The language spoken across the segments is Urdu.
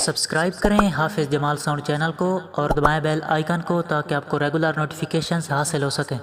سبسکرائب کریں حافظ جمال ساؤنڈ چینل کو اور دبائیں بیل آئیکن کو تاکہ آپ کو ریگولر نوٹیفیکیشنز حاصل ہو سکیں۔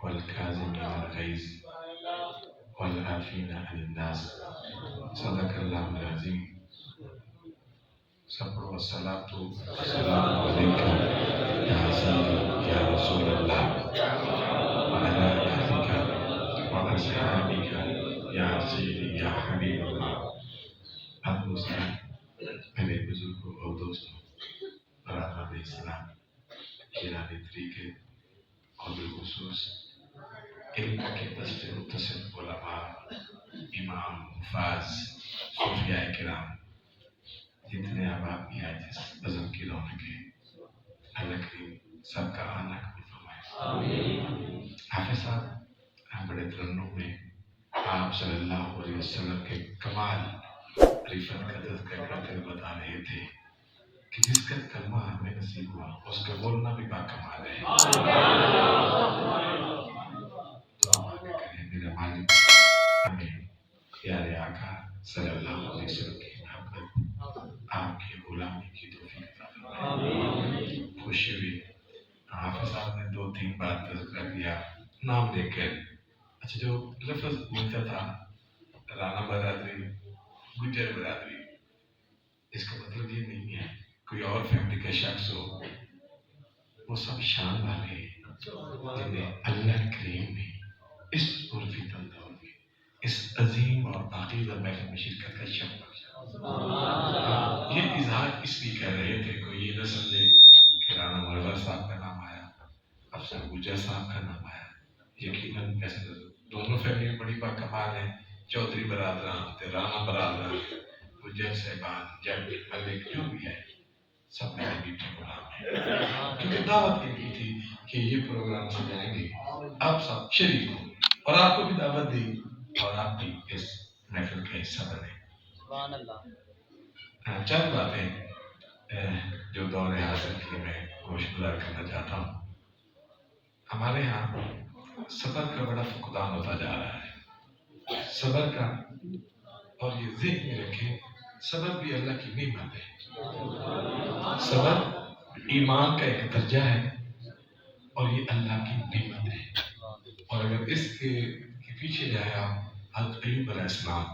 والكاظمين الغيظ والعافين عن الناس صدق الله العظيم صبر والصلاة والسلام عليك يا سيدي يا رسول الله وعلى آلك وأصحابك يا سيدي يا حبيب الله المسلم میرے بزرگوں اور دوستوں برادران اسلام جناب طریقے اور بالخصوص علم کے دست متصل علماء امام حفاظ صوفیاء کرام جتنے احباب بھی آئے جس بزم کی رونق ہے اللہ کریم سب کا آنا قبول فرمائے۔ حافظ صاحب بڑے ترنم میں آپ صلی اللہ علیہ وسلم کے کمال عرفت کا تذکرہ کرتے ہوئے بتا رہے تھے کہ جس کا کلمہ ہمیں نصیب ہوا اس کا بولنا بھی با کمال ہے۔ دعا مانگے کریں میرے مالک ہمیں پیارے آقا صلی اللہ علیہ وسلم کی محبت آپ کی غلامی کی توفیق عطا فرمائے۔ خوشی ہوئی حافظ صاحب نے 2-3 بار تذکرہ کیا نام لے کر، اچھا جو لفظ ملتا تھا رانا برادری گجر برادری، اس کا مطلب یہ نہیں ہے کوئی اور فیملی کا شخص ہو، وہ سب شان والے جنہیں اللہ کریم نے اس پرفتن دور میں اس عظیم اور باقیدہ محفل میں شرکت کا شرف بخشا۔ یہ اظہار اس لیے کر رہے تھے کوئی یہ نہ سمجھے کہ رانا مرور صاحب کا نام آیا، افسر گجر صاحب کا نام آیا، یقیناً ایسے دونوں فیملی بڑی با کمال ہیں، چودھری برادران رانا برادران گجر صاحبان جب ملک جو بھی ہے سب نے بھی پروگرام ہے، کیونکہ دعوت کی گئی تھی کہ یہ پروگرام میں جائیں گے، آپ سب شریک ہوں اور آپ کو بھی دعوت دی اور آپ بھی اس محفل کا حصہ بنے۔ چند باتیں جو دور حاصل کی میں گوشت گزار کرنا چاہتا ہوں۔ ہمارے ہاں صبر کا بڑا فقدان ہوتا جا رہا ہے، صبر کا، اور یہ ذہن میں رکھیں صبر بھی اللہ کی نعمت ہے، صبر ایمان کا ایک درجہ ہے اور یہ اللہ کی نعمت ہے۔ اور اگر اس کے پیچھے جائے آپ حضرت ایوب علیہ السلام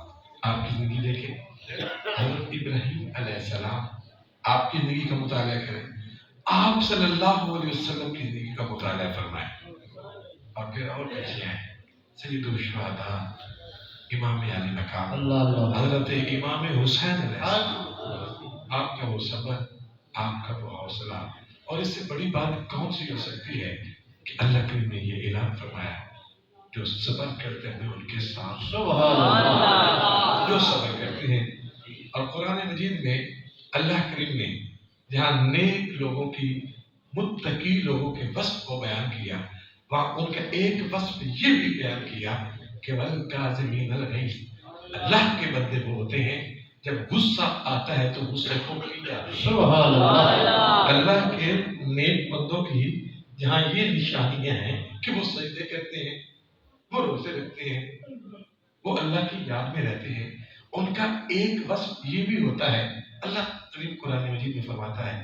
آپ کی زندگی دیکھیں، حضرت ابراہیم علیہ السلام آپ کی زندگی کا مطالعہ کریں، آپ صلی اللہ علیہ وسلم کی زندگی کا مطالعہ فرمائیں، اور پھر اور پیچھے آئیں سید الشہداء امام علی مقام حضرت امام حسین علیہ السلام، آپ کا وہ صبر، آپ کا وہ حوصلہ، اور اس سے بڑی بات کون سی ہو سکتی ہے کہ اللہ کریم نے یہ اعلان فرمایا جو صبر کرتے ہیں ان کے ساتھ سبحان اللہ، جو صبر کرتے ہیں۔ اور قرآن مجید میں اللہ کریم نے جہاں نیک لوگوں کی متقی لوگوں کے وصف کو بیان کیا، وہاں ان کا ایک وصف یہ بھی بیان کیا کہ والکاظمین الغیظ، اللہ کے بندے وہ ہوتے ہیں جب غصہ آتا ہے تو غصے کو پی جاتے ہیں۔ سبحان اللہ، اللہ کے نیک بندوں کی جہاں یہ نشانیاں ہیں کہ وہ سجدے کرتے ہیں، وہ روزے رکھتے ہیں، وہ اللہ کی یاد میں رہتے ہیں، ان کا ایک وصف یہ بھی ہوتا ہے، اللہ کریم قرآن مجید میں فرماتا ہے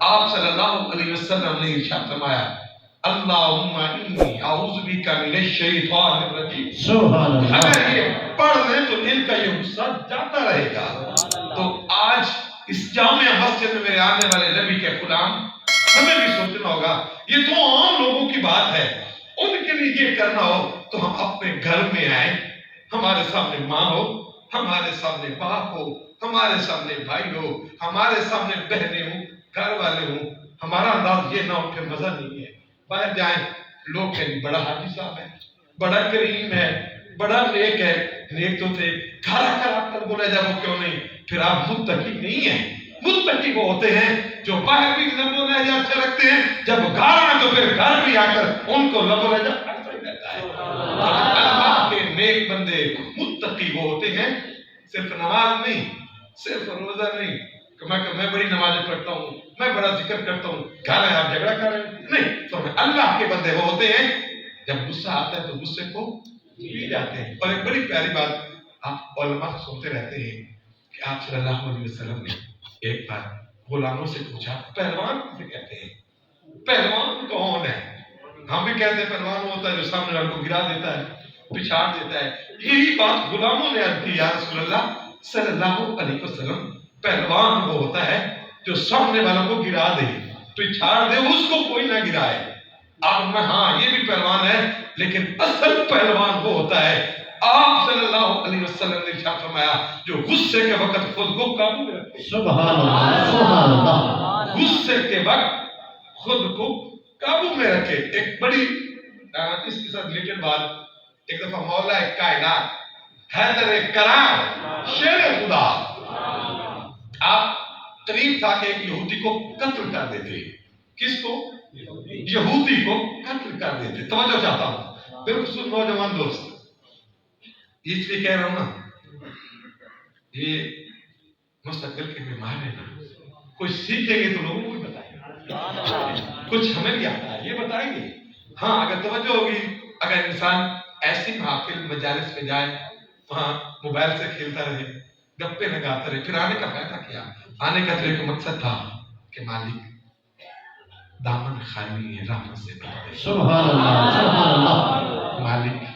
آپ صلی اللہ علیہ وسلم نے ارشاد فرمایا اللہم انی اعوذ بک من الشیطان الرجیم. سبحان اللہ. اگر یہ پڑھ لیں تو ان کا یہ غصہ جاتا رہے گا. تو آج اس جامع مسجد میں میرے آنے والے نبی کے غلام ہمیں بھی سوچنا ہوگا. یہ تو عام لوگوں کی بات ہے, ان کے لیے یہ کرنا ہو تو ہم اپنے گھر میں آئیں, ہمارے سامنے ماں ہو, ہمارے سامنے باپ ہو, ہمارے سامنے بھائی ہو, ہمارے سامنے بہنیں ہوں, گھر والے ہوں. ہمارا انداز یہ نہ ہو کہ مزہ نہیں ہے. باہر جائیں, لوگ کہیں بڑا حاجی صاحب ہے, بڑا کریم ہے, بڑا نیک ہے. نیک تو تھے, گھر آ کر آپ کر بولا جائے وہ کیوں نہیں. پھر آپ متقی نہیں ہیں. متقی وہ ہوتے ہیں جو باہر بھی لب و لہجہ اچھا رکھتے ہیں, جب گھر آئے تو پھر گھر بھی آ کر ان کو لب و لہجہ اچھا ہی رہتا ہے. اللہ کے نیک بندے متقی وہ ہوتے ہیں, صرف نماز نہیں, صرف روزہ نہیں کہ میں بڑی نمازیں پڑھتا ہوں, میں بڑا ذکر کرتا ہوں, گھر ہے آپ جھگڑا کر رہے ہیں, نہیں. تو اللہ کے بندے وہ ہوتے ہیں جب غصہ آتا ہے تو غصے کو پی جاتے ہیں. اور ایک بڑی پیاری بات آپ علماء سے سنتے رہتے ہیں کہ آپ صلی اللہ علیہ وسلم نے ایک بار غلاموں سے پوچھا پہلوان کسے کہتے ہیں؟ پہلوان کون ہے؟ ہم بھی کہتے ہیں پہلوان وہ ہوتا ہے جو سامنے والے کو گرا دیتا ہے, پچھاڑ دیتا ہے. یہی بات غلاموں نے عرض کی یا رسول اللہ صلی اللہ علیہ وسلم, پہلوان وہ ہوتا ہے جو سامنے والوں کو گرا دے, پچھاڑ دے, اس کو کوئی نہ گرائے. آپ میں ہاں یہ بھی پہلوان ہے, لیکن اصل پہلوان وہ ہوتا ہے آپ صلی اللہ علیہ وسلم نے ارشاد فرمایا جو غصے کے وقت خود کو قابو میں رکھے. سبحان اللہ. سبحان اللہ. غصے کے وقت خود کو قابو میں رکھے. ایک بڑی اس کے ساتھ ریلیٹڈ بات, ایک دفعہ مولا کائنات حیدر کرار شیر خدا آپ قریب تھا کہ ایک یہودی کو قتل کر دیتے. کس کو؟ یہودی کو قتل کر دیتے. توجہ چاہتا ہوں بالخصوص نوجوان دوست, اس لیے کہہ رہا ہوں نا, یہ مستقبل کے بیمار ہیں نا, کچھ سیکھیں گے تو لوگوں کو بھی بتائیں گے, کچھ ہمیں بھی آتا ہے یہ بتائیں گے. ہاں اگر توجہ ہوگی, اگر انسان ایسی محافل مجالس میں جائے وہاں موبائل سے کھیلتا رہے, گپے لگاتا رہے, پھر آنے کا فائدہ کیا؟ آنے کا تو ایک مقصد تھا کہ مالک دامن خالی ہے رحمت سے بھر دے. سبحان اللہ. سبحان اللہ. مالک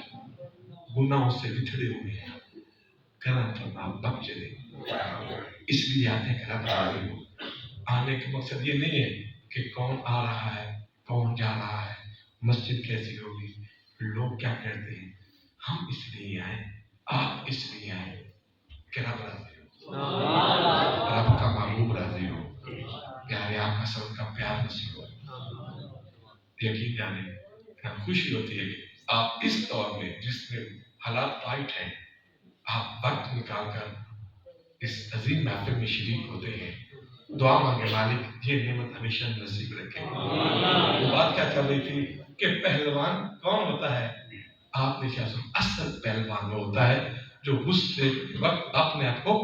گناہوں سے بچھڑے ہوئے ہیں, کرم فرما بخش دے. اس لیے آنے کا راضی ہو. آنے کا مقصد یہ نہیں ہے کہ کون آ رہا ہے, کون جا رہا ہے, مسجد کیسی ہوگی, لوگ کیا کہتے ہیں. ہم اس لیے آئے, آپ اس لیے آئے کہ رب راضی ہو, رب کا محبوب راضی ہو, پیارے آقا سے ان کا پیار نصیب ہو. یقین جانے خوشی ہوتی ہے کہ آپ اس دور میں جس میں حالات ٹائٹ ہیں, آپ وقت نکال کر اس عظیم محفل میں شریک ہوتے ہیں. دعا مانگے مالک یہ نعمت ہمیشہ نصیب رکھے. وہ بات کیا چل رہی تھی کہ پہلوان کون ہوتا ہے؟ آپ نے کیا سنا, اصل پہلوان وہ ہوتا ہے جو غصے کے وقت اپنے آپ کو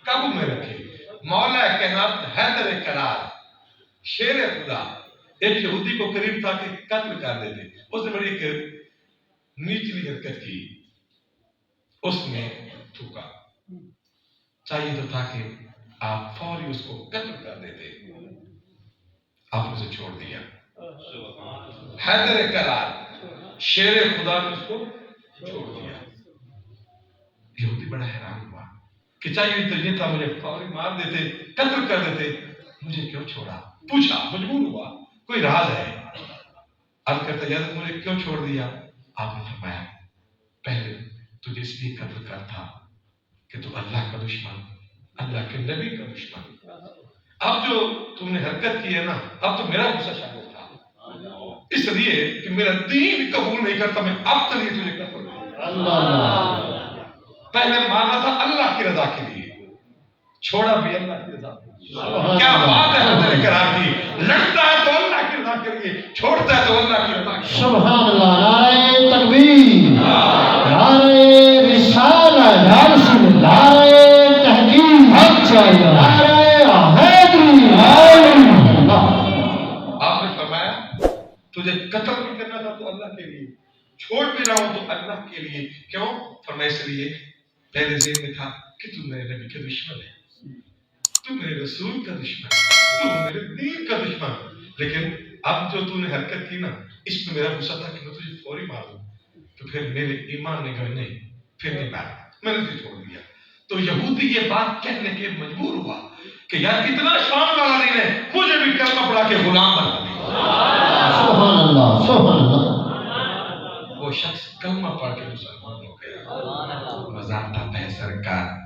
قابو میں رکھے. مولا کائنات حیدر کرار شیر خدا ایک یہودی کو قریب تھا کہ قتل کر دیتے. اس نے بڑی ایک نیچلی حرکت کی, اس نے تھوکا. چاہیے تو تھا کہ آپ فوری اس کو قتل کر دیتے, آپ نے اسے چھوڑ دیا. حیدر کرار شیر خدا نے اس کو چھوڑ دیا. یہودی بڑا حیران ہوا کہ چاہیے تو یہ تھا مجھے فوری مار دیتے, قتل کر دیتے, مجھے کیوں چھوڑا. پوچھا, مجبور ہوا, کوئی راز ہے. عرض کرتا یاد مجھے کیوں چھوڑ دیا. آپ نے فرمایا پہلے تجھے اس لیے قتل کر تھا کہ تو اللہ کا دشمن, اللہ کے نبی کا دشمن. اب جو تم نے حرکت کی ہے نا, اب تو میرا غصہ شامل تھا, اس لیے کہ میرا دین قبول نہیں کرتا, میں اب تک تجھے قتل کروں. پہلے مانا تھا اللہ کی رضا کے لیے, چھوڑا بھی اللہ کی رضا. کیا بات ہے حیدر کرار کی, لڑتا ہے تو اللہ کی رضا کے لیے, چھوڑتا ہے تو اللہ کی رضا کے لیے. سبحان اللہ. نعرہ تکبیر, نعرہ رسالت, نعرہ تحقیق, نعرہ حیدری. آپ نے فرمایا تجھے قتل بھی کرنا تھا تو اللہ کے لیے, چھوڑ بھی رہا ہوں تو اللہ کے لیے. کیوں؟ فرمایا اس لیے پہلے ذہن میں تھا کہ تو میرے نبی کے دشمن ہے, تو میرے رسول کا دشمن، تو میرے دین کا دشمن، لیکن اب جو تو نے حرکت کی نا اس میں میرا غصہ تھا کہ میں تجھے فوری مار دوں، تو پھر میرے ایمان نے کہا نہیں، پھر نہیں مارا، میں نے اسے چھوڑ دیا۔ تو یہودی یہ بات کہنے کے مجبور ہوا کہ یار کتنا شان والا دین ہے، مجھے بھی کلمہ پڑھا کے غلام بنا دیا۔ سبحان اللہ، سبحان اللہ۔ وہ شخص کلمہ پڑھ کے مسلمان ہو گیا۔ مزاح تھا پہ سرکار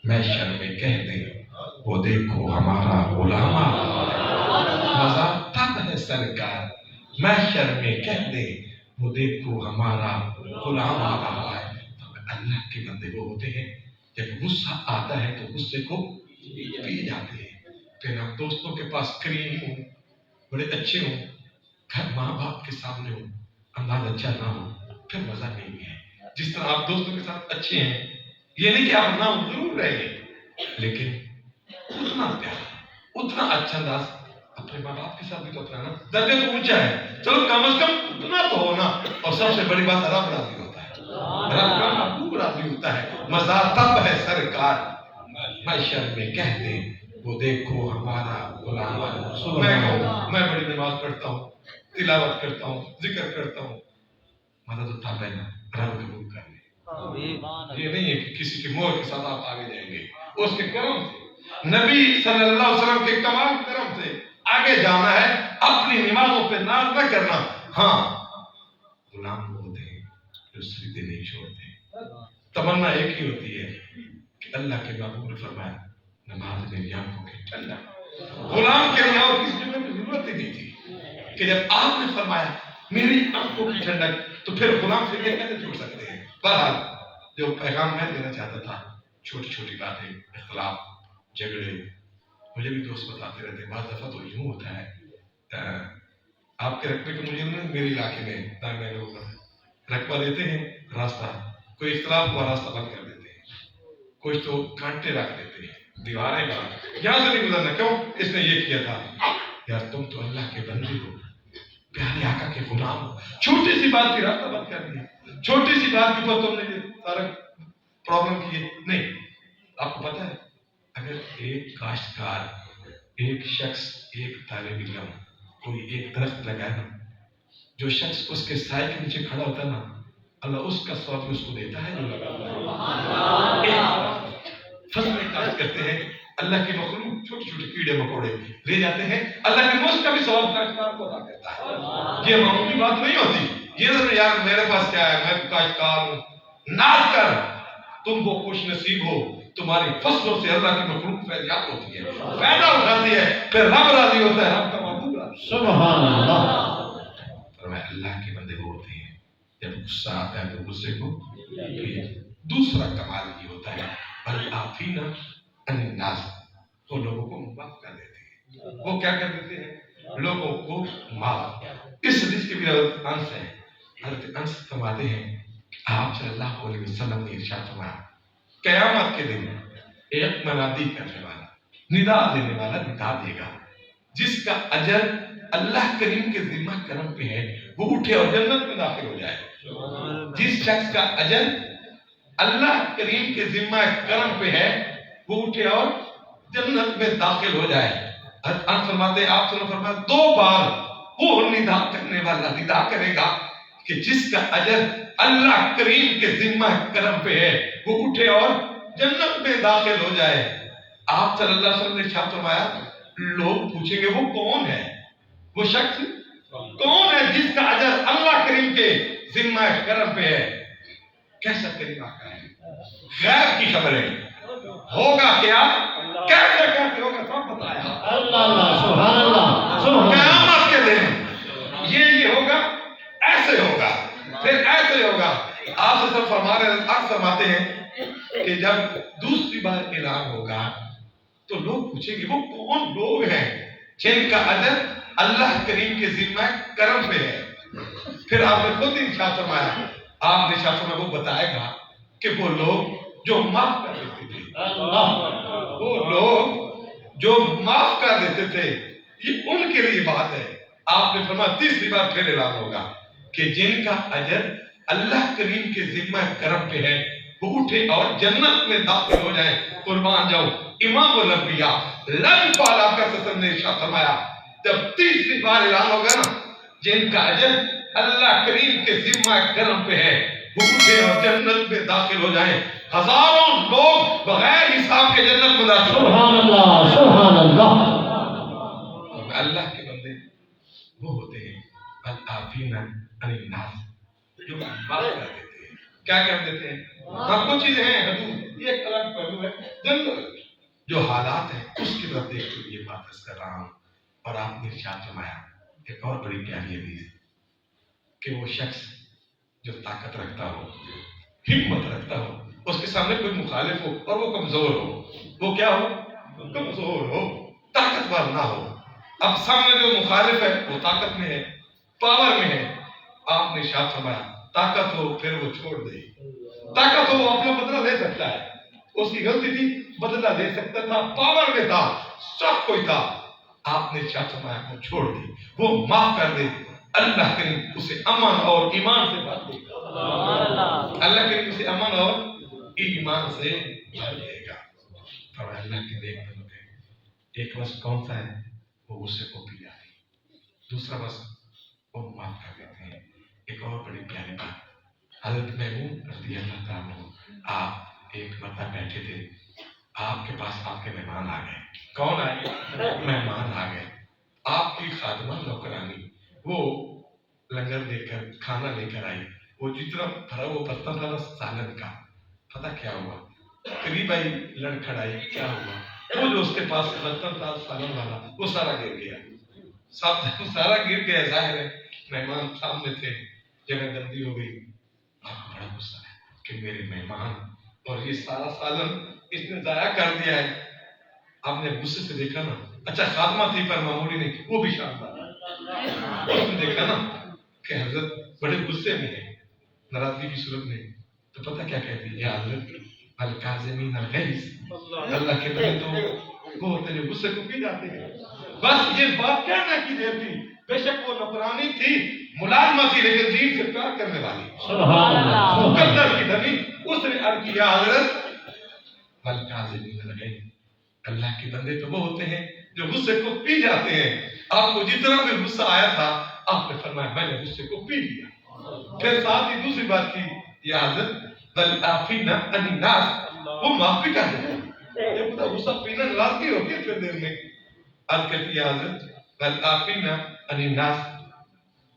محشر میں کہہ دیں وہ دیکھو ہمارا غلام آ رہا ہے۔ مزاح تب ہے سرکار محشر میں کہہ دیں وہ دیکھو ہمارا غلام آ رہا ہے۔ اللہ کے بندے وہ ہوتے ہیں جب غصہ آتا ہے تو غصے کو پی جاتے ہیں۔ پھر ہم دوستوں کے پاس کریم ہوں، بڑے اچھے ہوں، گھر ماں باپ کے سامنے ہوں، انداز اچھا نہ ہو، پھر مزہ نہیں ہے۔ جس طرح آپ دوستوں کے ساتھ اچھے ہیں، یہ نہیں کہ آپ نہ ضرور رہے، لیکن اتنا پیار، اتنا اچھا انداز اپنے ماں باپ کے ساتھ بھی تو اپنا نا، درجہ تو اونچا ہے، چلو کم از کم اتنا تو ہونا۔ اور سب سے بڑی بات رب راضی ہوتا ہے، رب کا محبوب راضی ہوتا ہے۔ مزہ تب ہے سرکار محشر میں کہہ دیں وہ دیکھو ہمارا غلام آ رہا ہے۔ میں کہوں میں بڑی نماز پڑھتا ہوں، تلاوت کرتا ہوں، ذکر کرتا ہوں، مزہ تو تب ہے نا رب قبول کر لے۔ یہ نہیں ہے کہ کسی کے مہر کے ساتھ آپ آگے جائیں گے، اس کے کرم سے، نبی صلی اللہ علیہ وسلم کے کمال کرم سے آگے جانا ہے، اپنی نمازوں پہ ناز نہ کرنا۔ ہاں غلام وہ ہوتے ہیں جو سجدے نہیں چھوڑتے، تمنا ایک ہی ہوتی ہے کہ اللہ کے محبوب نے فرمایا نماز میری آنکھوں کی ٹھنڈا۔ غلام کے لیے اور کسی جگہ کی ضرورت ہی نہیں تھی کہ جب آپ نے فرمایا میری آنکھوں کی ٹھنڈک، تو پھر غلام سے یہ کیسے چھوڑ سکتے ہیں؟ بہرحال جو پیغام میں دینا چاہتا تھا، چھوٹی چھوٹی باتیں، اختلاف، جھگڑے، مجھے بھی دوست بتاتے رہتے، بعض دفعہ تو یوں ہوتا ہے آپ کے رقبے کے مجھے میرے علاقے میں دائیں لوگ رقبہ دیتے ہیں، راستہ کوئی اختلاف ہوا راستہ بند کر دیتے ہیں، کوئی تو کانٹے رکھ دیتے ہیں، دیواریں بنا، یہاں سے نہیں گزرنا، کیوں؟ اس نے یہ کیا تھا۔ یار تم تو اللہ کے بندے ہو، پیارے آقا کے غلام ہو، چھوٹی سی بات کی راستہ بند کر دیا، چھوٹی سی بات کے اوپر تم نے یہ سارا پرابلم کیے۔ نہیں، آپ کو پتا ہے اگر ایک کاشتکار، ایک شخص، ایک طالب علم کوئی ایک درخت لگائے نا، جو شخص اس کے سائے کے نیچے کھڑا ہوتا ہے نا، اللہ اس کا ثواب اس کو دیتا ہے جو لگا ہوا ہے۔ فصلیں کاشت کرتے ہیں، اللہ کے مخلوق چھوٹے چھوٹے کیڑے مکوڑے لے جاتے ہیں، اللہ کے مشق کا بھی ثواب کاشتکار کو ادا کرتا ہے۔ یہ معمولی بات نہیں ہوتی، یہ نہیں یار میرے پاس کیا ہے، میں کاشتکار ہوں، ناز کر، تم وہ خوش نصیب ہو، تمہاری فصلوں سے اللہ کی مخلوق فیضیات ہوتی ہے، فائدہ اٹھاتی ہے، پھر رب راضی ہوتا ہے، رب کا محبوب راضی۔ سبحان اللہ۔ فرمایا اللہ کے بندے وہ ہوتے ہیں جب غصہ آتا ہے تو غصے کو دوسرا کمال یہ ہوتا ہے والعافین عن الناس، وہ لوگوں کو معاف کر دیتے ہیں۔ وہ کیا کر دیتے ہیں؟ لوگوں کو معاف۔ اس حدیث کے بھی حضرت انس ہے، حضرت انس فرماتے ہیں آپ صلی اللہ علیہ وسلم نے ارشاد فرمایا قیامت کے دن ایک منادی کرنے والا، ندا دینے والا ندا دے گا، جس کا اجر اللہ کریم کے ذمہ کرم پہ ہے وہ اٹھے اور جنت میں داخل ہو جائے۔ جس شخص کا اجر اللہ کریم کے ذمہ کرم پہ ہے وہ اٹھے اور جنت میں داخل ہو جائے۔ حضرت فرماتے ہیں آپ صلی اللہ علیہ وسلم 2 بار وہ ندا کرنے والا ندا کرے گا کہ جس کا اجر اللہ کریم کے ذمہ کرم پہ ہے وہ اٹھے اور جنت میں داخل ہو جائے۔ آپ صلی اللہ علیہ وسلم نے ارشاد فرمایا لوگ پوچھیں گے وہ کون ہے، وہ شخص کون ہے جس کا اجر اللہ کریم کے ذمہ کرم پہ ہے؟ کیسا کریم آقا ہے، غیب کی خبریں، ہوگا کیا، کیسے کیسے ہوگا سب بتایا اللہ اللہ، سبحان اللہ، سبحان اللہ۔ قیامت کے دن یہ ہوگا، ایسے ہوگا، پھر ایسے ہوگا۔ آپ سے سب فرماتے ہیں کہ جب دوسری بار اعلان ہوگا تو لوگ پوچھیں گے وہ کون لوگ ہیں جن کا اجر اللہ کریم کے ذمہ کرم پہ ہے؟ پھر آپ نے خود ہی ارشاد فرمایا، آپ نے ارشاد فرمایا وہ بتائے گا کہ وہ لوگ جو معاف کر دیتے تھے، وہ لوگ جو معاف کر دیتے تھے، یہ ان کے لیے بات ہے۔ آپ نے فرمایا تیسری بار پھر اعلان ہوگا کہ جن کا اجر اللہ کریم کے ذمہ کرم پہ ہے وہ اٹھے اور جنت میں داخل ہو جائیں۔ قربان جاؤ امام الانبیاء لن پالا کا سسن نے ارشاد فرمایا جب تیسری بار اعلان ہوگا نا جن کا اجل اللہ کریم کے ذمہ کرم پہ ہے وہ اٹھے اور جنت میں داخل ہو جائیں ہزاروں لوگ بغیر حساب کے جنت میں داخل ہو سبحان اللہ سبحان اللہ اور اللہ کے بندے وہ ہوتے ہیں العافین عن الناس جو معاف کر دیتے ہیں کیا کر دیتے ہیں ہم کچھ چیزیں ہیں حدود یہ ایک الگ پہلو ہے جنرل جو حالات ہیں اس کی طرف دیکھ کر یہ بات کر رہا ہوں اور آپ نے ارشاد فرمایا ایک اور بڑی پیاری حدیث کہ وہ شخص جو طاقت رکھتا ہو ہمت رکھتا ہو اس کے سامنے کوئی مخالف ہو اور وہ کمزور ہو وہ کیا ہو کمزور ہو طاقتور نہ ہو اب سامنے جو مخالف ہے وہ طاقت میں ہے پاور میں ہے آپ نے ارشاد فرمایا طاقت ہو پھر وہ چھوڑ دے طاقت ہو وہ اپنا بدلہ لے سکتا ہے اس کی غلطی تھی بدلہ لے سکتا تھا پاور میں تھا سب کوئی تھا آپ نے ارشاد فرمایا وہ چھوڑ دے وہ معاف کر دے اللہ کریم اسے امن اور ایمان سے بھر دے گا اللہ کریم اسے امن اور ایمان سے بھر دے گا اور اللہ کے نیک بندے ایک وقت کون سا ہے وہ غصے کو پی جاتے ہیں دوسرا وقت وہ معاف کر دیتے ہیں ایک اور بڑی پیاری بات حضرت محمود رضی اللہ تعالیٰ عنہ آپ ایک مرتبہ بیٹھے تھے آپ کے پاس آپ کے مہمان آ گئے کون آئے مہمان آ گئے آپ کی خادمہ نوکرانی وہ لنگر لے کر کھانا لے کر آئی وہ جتنا بھرا وہ برتن تھا نا سالن کا پتہ کیا ہوا قریب آئی لڑکھڑائی کیا ہوا وہ جو اس کے پاس برتن تھا سالن والا وہ سارا گر گیا سارا گر گیا ظاہر ہے مہمان سامنے تھے جگہ گندی ہو گئی آپ کو بڑا غصہ ہے کہ میرے مہمان اور یہ سارا سالن اس نے ضائع کر دیا ہے آپ نے غصے سے دیکھا نا اچھا خاتمہ تھی پر معمولی نہیں وہ بھی شاندار اس نے دیکھا نا کہ حضرت بڑے غصے میں ہیں ناراضگی کی صورت میں تو پتہ کیا کہتی ہے یا حضرت الکاظمین الغیظ اللہ کے بندے تو وہ ہوتے ہیں غصے کو پی جاتے ہیں بس یہ بات کہنا کی دیر تھی بے شک وہ نفرانی تھی ملازمہ تھی لیکن دین سے پیار کرنے والی سبحان اللہ مقدر کی دمی اس نے عرض کیا حضرت الکاظمین الغیظ اللہ کے بندے تو وہ ہوتے ہیں جو غصے کو پی جاتے ہیں آپ کو جتنا بھی غصہ آیا تھا آپ نے فرمایا میں نے غصے کو پی لیا پھر ساتھ ہی دوسری بات کی یا حضرت العافین عن الناس وہ معافی کر دیتے ہیں یہ پتہ غصہ پینا ناراضگی ہوتی ہے پھر دل میں عرض کرتی ہے حضرت العافین عن الناس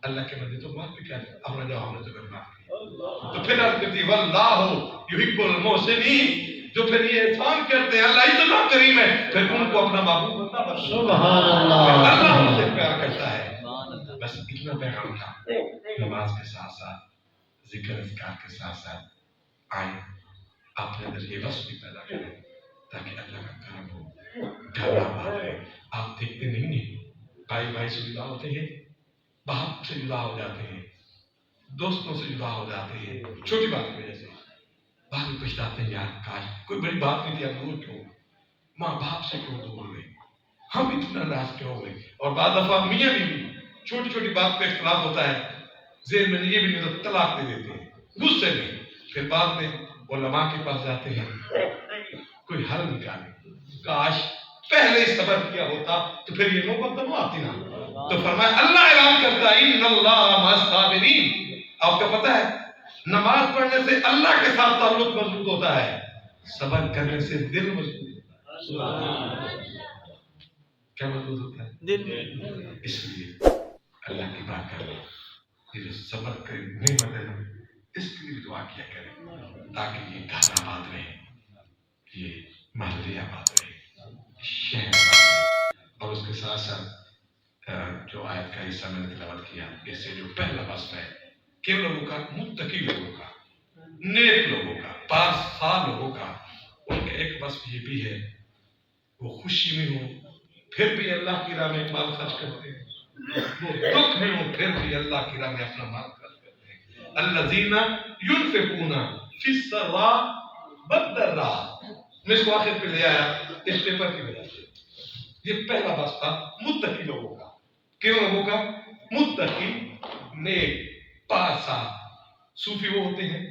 اللہ کے بندے تو معافی کر دیتے اپنا جواب ہم نے تو معاف کیا تو پھر عرض کرتی ہے واللہ یحب المحسنین جو پھر یہ احسان کرتے ہیں اللہ اتنا کریم ہے پھر ان کو اپنا معبود بنتا بس سبحان اللہ اللہ ان سے پیار کرتا ہے بس اتنا پیغام تھا نماز کے ساتھ ساتھ ذکر اذکار کے ساتھ ساتھ آئیں اپنے اندر یہ وصف بھی پیدا کریں تاکہ اللہ کا کرم ہو گھر آباد رہے آپ دیکھتے نہیں ہیں بھائی بھائی سے جدا ہوتے ہیں باپ سے جدا ہو جاتے ہیں دوستوں سے جدا ہو جاتے ہیں چھوٹی بات کی وجہ سے بعد میں پچھتاتے ہیں یار کاش کوئی بڑی بات نہیں تھی اب دور کیوں ماں باپ سے کیوں دور ہوئے ہم اتنا ناراض کیوں ہوئے اور بعض دفعہ میاں بھی چھوٹی چھوٹی بات پہ اختلاف ہوتا ہے ذہن میں یہ بھی نہیں تو طلاق دے دیتے ہیں غصے میں پھر بعد میں علماء کے پاس جاتے ہیں کوئی حل نکالے کاش پہلے ہی صبر کیا ہوتا تو پھر یہ نوبت نہ آتی نا تو فرمایا اللہ اعلان کرتا ہے ان اللہ مع الصابرین آپ کو پتہ ہے نماز پڑھنے سے اللہ کے ساتھ تعلق مضبوط ہوتا ہے صبر کرنے سے دل مضبوط ہوتا ہے کیا مضبوط ہوتا ہے دل میں اس لیے اللہ کی بات کریں یہ جو صبر کی نعمت ہے اس کی بھی دعا کیا کریں تاکہ یہ گھر آباد رہے یہ محلے آباد رہے شہر آباد رہے اور اس کے ساتھ ساتھ جو آیت کا حصہ میں نے تلاوت کیا اس سے جو پہلا وصف ہے کن لوگوں کا متقی لوگوں کا نیک لوگوں کا پاسخ لوگوں کا ان کا ایک وصف یہ بھی ہے وہ خوشی میں ہوں پھر بھی اللہ کی راہ میں مال خرچ کرتے ہیں وہ دکھ میں ہوں پھر بھی اللہ کی راہ میں اپنا مال خرچ کرتے ہیں الذین ينفقون فی السراء والضراء میں اس کو آخر پہ لے آیا اس پیپر کی وجہ سے یہ پہلا وصف تھا متقی لوگوں کا کن لوگوں کا متقی نیک پاسا صوفی وہ ہوتے ہیں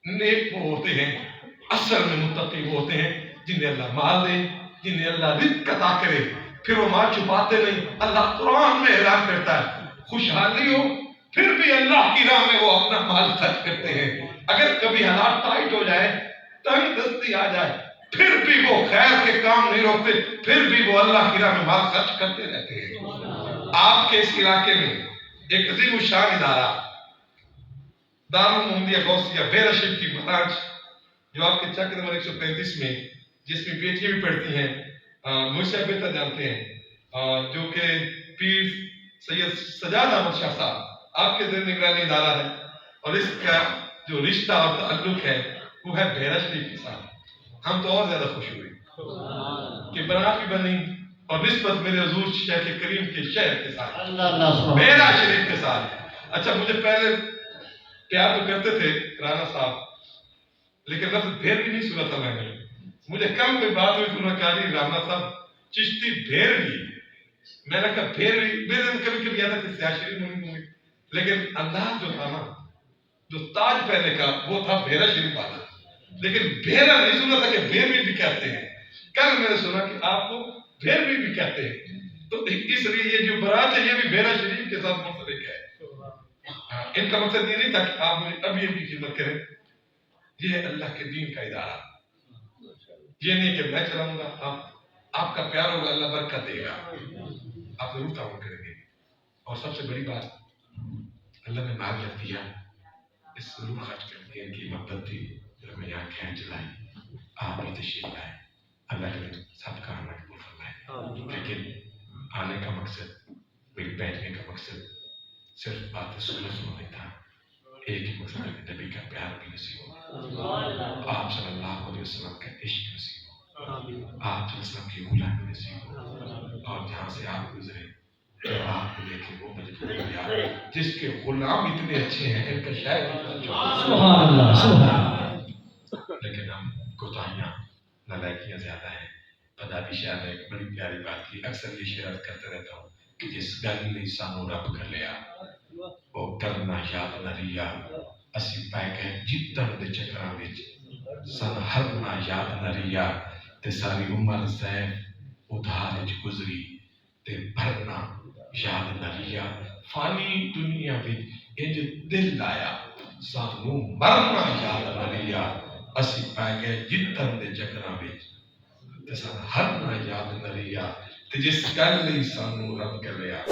نیک وہ ہوتے ہیں اصل میں متقی وہ ہوتے ہیں جنہیں اللہ مال دے جنہیں اللہ رزق عطا کرے پھر وہ مال چھپاتے نہیں. اللہ قرآن میں اعلان کرتا ہے خوشحالی ہو پھر بھی اللہ کی راہ میں وہ اپنا مال خرچ کرتے ہیں. اگر کبھی حالات ٹائٹ ہو جائے تنگ دستی آ جائے پھر بھی وہ خیر کے کام نہیں روکتے, پھر بھی وہ اللہ کی راہ میں مال خرچ کرتے رہتے ہیں. آپ کے اس علاقے میں ایک عظیم الشان ادارہ دارالمحمدیہ غوثیہ بیرا شریف کی برانچ جو آپ کے چک نمبر 135 میں جس میں بیٹیاں بھی پڑھتی ہیں, مجھ سے بہتر جانتے ہیں, جو کہ پیر سید سجاد احمد شاہ صاحب آپ کے زیر نگرانی ادارہ ہے, اور اس کا جو رشتہ اور تعلق ہے وہ ہے بیرا شریف کے ساتھ. ہم تو اور زیادہ خوش ہوئے کہ برانچ بھی بنی اور نسبت میرے حضور شیخ کریم کے شہر کے ساتھ بیرا شریف کے ساتھ. اچھا مجھے پہلے پیار تو کرتے تھے رانا صاحب, لیکن لفظ بھیر بھی نہیں سنا تھا میں نے. مجھے کم کوئی بات ہوئی تو انہوں نے کہا جی رانا صاحب چشتی بھیروی. میں نے کہا بھیروی, میرے دن کبھی کبھی آتا کہ سیاہ شریف نہیں ہوں, لیکن انداز جو تھا نا جو تاج پہنے کا وہ تھا بیرا شریف والا. لیکن بھیرا نہیں سنا تھا کہ بھیروی بھی کہتے ہیں. کل میں نے سنا کہ آپ کو بھیروی بھی کہتے ہیں, تو اس لیے یہ جو برانچ ہے یہ بھی بیرا شریف کے ساتھ منسلک ہے. ان کا مقصد یہ نہیں تھا کہ آپ مجھے ابھی ان کی خدمت کریں. یہ ہے اللہ کے دین کا ادارہ. یہ نہیں کہ میں چلاؤں گا, آپ کا پیار ہوگا, اللہ برکت دے گا, آپ ضرور تعاون کریں گے. اور سب سے بڑی بات اللہ نے مال جب دیا اس ضرور خرچ کر کے ان کی محبت تھی جو ہمیں یہاں کھین چلائی, آپ بھی تشریف لائے. اللہ کے سب کا آنا قبول فرمائے. لیکن آنے کا مقصد میری بیٹھنے کا مقصد صرف بات سننا نہیں تھا. ایک ہی مقصد ہے نبی کا پیار بھی نصیب ہو, آپ صلی اللہ علیہ وسلم کا عشق نصیب ہو, آپ صلی اللہ علیہ وسلم کی غلامی نصیب ہو, اور جہاں سے آپ گزرے تو آپ کو دیکھے وہ مجبور یار جس کے غلام اتنے اچھے ہیں ان کا شاید سبحان اللہ سبحان اللہ. لیکن ہم کوتاہیاں نالائکیاں زیادہ ہیں. پنجابی شاعر نے ایک بڑی پیاری بات کی, اکثر یہ شعر کرتا رہتا ہوں کہ جس گل نہیں سانو رب کر لیا وہ کرنا یاد نہ ریا, اسی پی گئے جتن دے چکراں وچ سن ہرنا یاد نہ ریا, تے ساری عمر سیف ادھار وچ گزری تے بھرنا یاد نہ ریا. فانی دنیا وچ انج دل آیا سانو مرنا یاد نہ ریا, اسی پی گئے جتن دے چکراں وچ تے سن ہرنا یاد نہ ریا, تے جس گل نہیں سانو رب کر لیا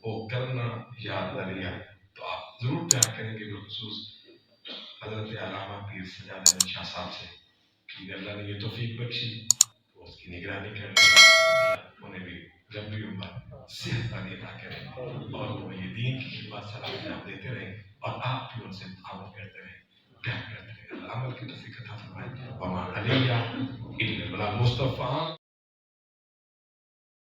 وہ کرنا یاد نہ ریا. تو آپ ضرور پیار کریں گے بالخصوص حضرت علامہ پیر سجاد احمد شاہ صاحب سے کہ اللہ نے یہ توفیق بخشی تو اس کی نگرانی کریں, انہیں بھی لمبی عمر صحت والی عطا کریں, اور وہ یہ دین کی خدمت صلاحیت دیتے رہیں, اور آپ بھی ان سے تعاون کرتے رہیں, پیار کرتے رہیں. اللہ عمل کی توفیق عطا فرمائے. وما علیہ الا البلاغ. مصطفیٰ